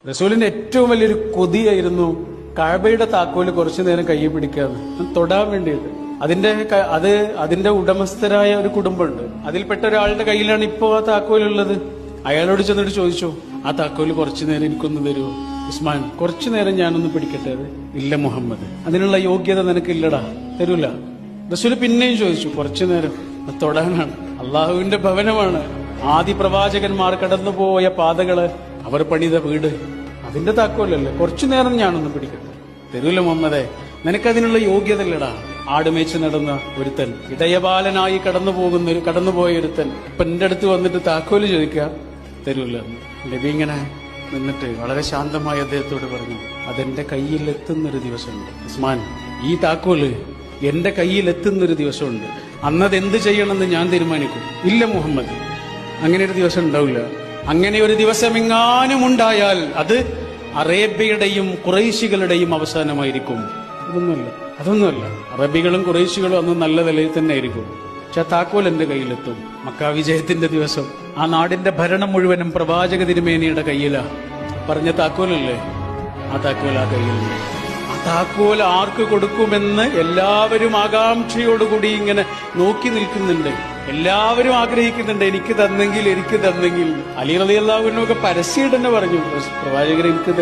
റസൂലിന്റെ ഏറ്റവും വലിയൊരു കൊതിയായിരുന്നു കഅബയുടെ താക്കോല് കുറച്ചു നേരം കയ്യിൽ പിടിക്കാന്ന് തൊടാൻ വേണ്ടിയിട്ട്. അതിന്റെ ഉടമസ്ഥരായ ഒരു കുടുംബമുണ്ട്. അതിൽപ്പെട്ട ഒരാളുടെ കയ്യിലാണ് ഇപ്പോ ആ താക്കോലുള്ളത്. അയാളോട് ചെന്നിട്ട് ചോദിച്ചു, ആ താക്കോല് കുറച്ചു നേരം എനിക്കൊന്ന് തരുമോ? ഉസ്മാൻ, കുറച്ചു നേരം ഞാനൊന്ന് പിടിക്കട്ടെ. അത് ഇല്ല മുഹമ്മദ്, അതിനുള്ള യോഗ്യത നിനക്കില്ലടാ, തരൂല. റസൂല് പിന്നെയും ചോദിച്ചു, കുറച്ചു നേരം. തൊടാനാണ്, അള്ളാഹുവിന്റെ ഭവനമാണ്, ആദി പ്രവാചകന്മാർ കടന്നുപോയ പാതകള്, അവർ പണിത വീട്, അതിന്റെ താക്കോലല്ലേ, കുറച്ചു നേരം ഞാനൊന്ന് പിടിക്കട്ടെ. തരൂല മുഹമ്മദേ, നിനക്കതിനുള്ള യോഗ്യത ഇല്ലടാ. ആടുമേച്ച് നടന്ന ഒരുത്തൻ, ഇടയബാലനായി കടന്നുപോയ ഒരുത്തൻ ഇപ്പൊ എന്റെ അടുത്ത് വന്നിട്ട് താക്കോല് ചോദിക്കുക, തരൂല. നബി ഇങ്ങനെ നിന്നിട്ട് വളരെ ശാന്തമായി അദ്ദേഹത്തോട് പറഞ്ഞു, അതെന്റെ കയ്യിൽ എത്തുന്നൊരു ദിവസമുണ്ട് ഉസ്മാൻ, ഈ താക്കോല് എന്റെ കയ്യിൽ എത്തുന്നൊരു ദിവസമുണ്ട്, അന്നത് എന്ത് ചെയ്യണമെന്ന് ഞാൻ തീരുമാനിക്കും. ഇല്ല മുഹമ്മദ്, അങ്ങനെ ഒരു ദിവസം ഉണ്ടാവില്ല. അങ്ങനെ ഒരു ദിവസം എങ്ങാനും ഉണ്ടായാൽ അത് അറേബ്യയുടെയും ഖുറൈശികളുടെയും അവസാനമായിരിക്കും. അതൊന്നുമല്ല. അറബികളും ഖുറൈശികളും അന്ന് നല്ല നിലയിൽ തന്നെ ആയിരിക്കും. പക്ഷെ താക്കോൽ എന്റെ കയ്യിലെത്തും. മക്ക വിജയത്തിന്റെ ദിവസം ആ നാടിന്റെ ഭരണം മുഴുവനും പ്രവാചക തിരുമേനിയുടെ കയ്യിലാ. പറഞ്ഞ താക്കോലല്ലേ, ആ താക്കോൽ ആ കയ്യിലുണ്ട്. ആ താക്കോൽ ആർക്ക് കൊടുക്കുമെന്ന് എല്ലാവരും ആകാംക്ഷയോടുകൂടി ഇങ്ങനെ നോക്കി നിൽക്കുന്നുണ്ട്. എല്ലാവരും ആഗ്രഹിക്കുന്നുണ്ട്, എനിക്ക് തന്നെങ്കിൽ. അലി റളിയല്ലാഹു അൻഹു ഒക്കെ പരസ്യമായിട്ട് തന്നെ പറഞ്ഞു, പ്രവാചകരെ എനിക്ക്